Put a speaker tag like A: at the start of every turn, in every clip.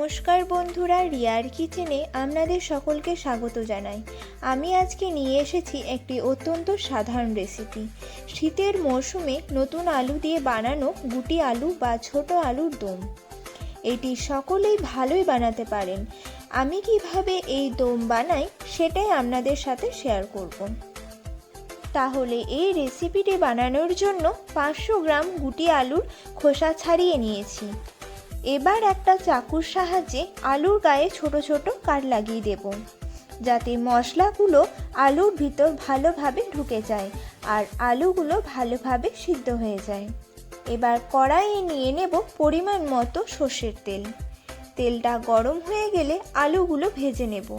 A: নমস্কার বন্ধুরা, রিয়ার কিচেনে আপনাদের সকলকে স্বাগত জানাই। আমি আজকে নিয়ে এসেছি একটি অত্যন্ত সাধারণ রেসিপি। শীতের মরশুমে নতুন আলু দিয়ে বানানো গুটি আলু বা ছোট আলুর দম। এটি সকলেই ভালোই বানাতে পারেন। আমি কিভাবে এই দম বানাই সেটাই আপনাদের সাথে শেয়ার করব। তাহলে এই রেসিপিটি বানানোর জন্য 500 গ্রাম গুটি আলুর খোসা ছাড়িয়ে নিয়েছি। এবার একটা চাকুর সাহায্যে আলুর গায়ে ছোট ছোট কাট লাগিয়ে দেব, যাতে মশলাগুলো আলুর ভিতর ভালোভাবে ঢুকে যায় আর আলুগুলো ভালোভাবে সিদ্ধ হয়ে যায়। এবার কড়াইয়ে নিয়ে নেব পরিমাণ মতো সর্ষের তেল। তেলটা গরম হয়ে গেলে আলুগুলো ভেজে নেব।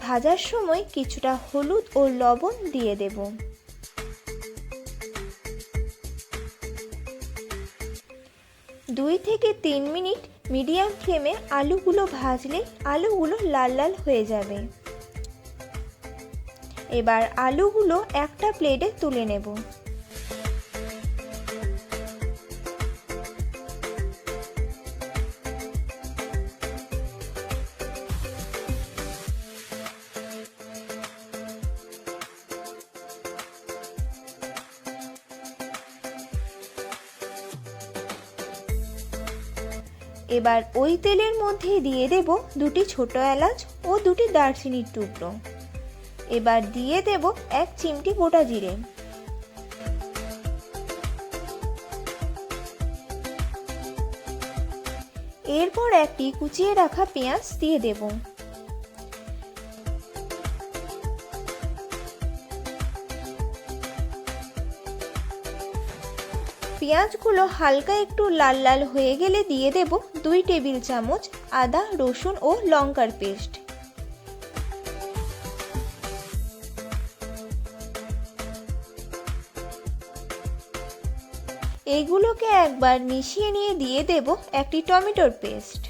A: ভাজার সময় কিছুটা হলুদ ও লবণ দিয়ে দেব। দুই থেকে 3 মিনিট মিডিয়াম ফ্লেমে আলুগুলো ভাজলে আলুগুলো লাল লাল হয়ে যাবে। এবার আলুগুলো একটা প্লেটে তুলে নেব। এবার ওই তেলের মধ্যে দিয়ে দেব 2টি ছোট এলাচ ও 2টি দারচিনির টুকরো। এবার দিয়ে দেব 1 চিমটি গোটা জিরে। এরপর একটি কুচিয়ে রাখা পেঁয়াজ দিয়ে দেব। পেঁয়াজগুলো হালকা একটু লাল লাল হয়ে গেলে দিয়ে দেব 2 টেবিল চামচ আদা, রসুন ও লঙ্কার পেস্ট। এগুলোকে একবার মিশিয়ে নিয়ে দিয়ে দেব একটি টমেটোর পেস্ট।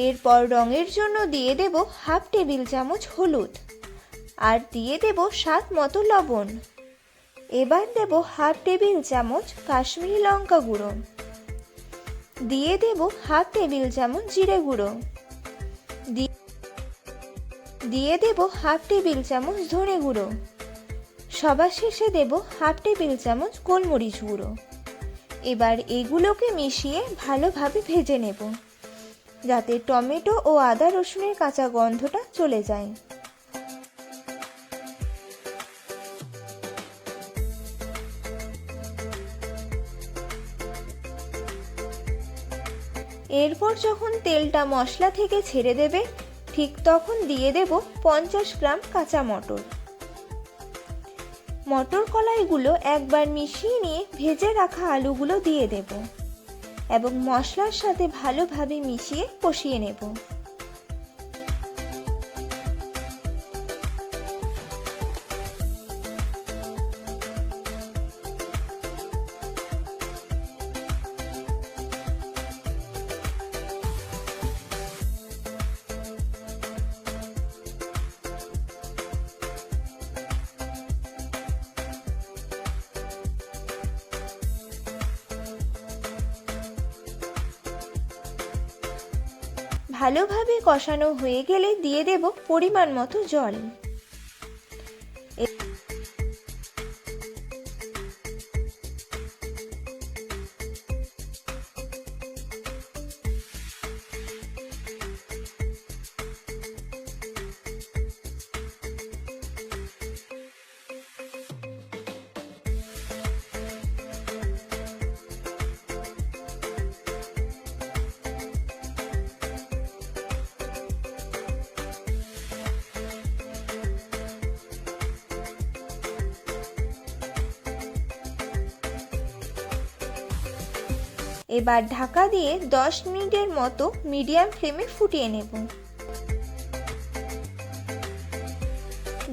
A: এরপর রঙের জন্য দিয়ে দেব 1/2 টেবিল চামচ হলুদ আর দিয়ে দেব স্বাদ মতো লবণ। এবার দেব 1/2 টেবিল চামচ কাশ্মীরি লঙ্কা গুঁড়ো। দিয়ে দেব 1/2 টেবিল চামচ জিরে গুঁড়ো। দিয়ে দেব 1/2 টেবিল চামচ ধনে গুঁড়ো। সবার শেষে দেব 1/2 টেবিল চামচ গোলমরিচ গুঁড়ো। এবার এগুলোকে মিশিয়ে ভালোভাবে ভেজে নেব, যাতে টমেটো ও আদা রসুনের কাঁচা গন্ধটা চলে যায়। এরপর যখন তেলটা মশলা থেকে ছেড়ে দেবে, ঠিক তখন দিয়ে দেব 50 গ্রাম কাঁচা মটর। মটর কলাইগুলো একবার মিশিয়ে নিয়ে ভেজে রাখা আলুগুলো দিয়ে দেব এবং মশলার সাথে ভালোভাবে মিশিয়ে কষিয়ে নেব। ভালোভাবে কষানো হয়ে গেলে দিয়ে দেব পরিমাণ মতো জল। এবার ঢাকা দিয়ে 10 মিনিটের মতো মিডিয়াম ফ্লেমে ফুটিয়ে নেব।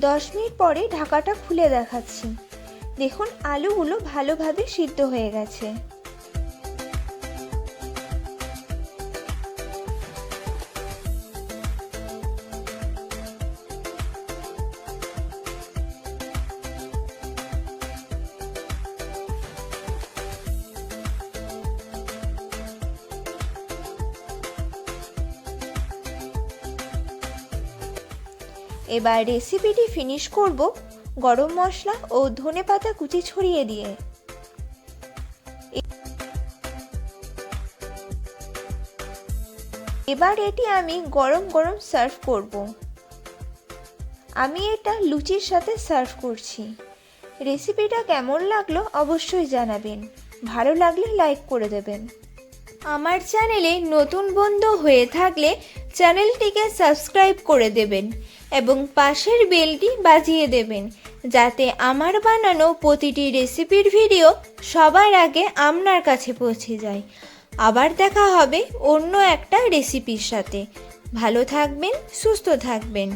A: 10 মিনিট পরে ঢাকাটা খুলে দেখাচ্ছি। দেখুন আলুগুলো ভালোভাবে সিদ্ধ হয়ে গেছে। এবার রেসিপিটি ফিনিশ করব গরম মশলা ও ধনেপাতা কুচি ছড়িয়ে দিয়ে। এবার এটি আমি গরম গরম সার্ভ করব। আমি এটা লুচির সাথে সার্ভ করছি। রেসিপিটা কেমন লাগলো অবশ্যই জানাবেন। ভালো লাগলে লাইক করে দেবেন। আমার চ্যানেলে নতুন বন্ধু হয়ে থাকলে চ্যানেলটিকে সাবস্ক্রাইব করে দেবেন এবং পাশের বেলটি বাজিয়ে দেবেন, যাতে আমার বানানো প্রতিটি রেসিপির ভিডিও সবার আগে আপনার কাছে পৌঁছে যায়। আবার দেখা হবে অন্য একটা রেসিপির সাথে। ভালো থাকবেন, সুস্থ থাকবেন।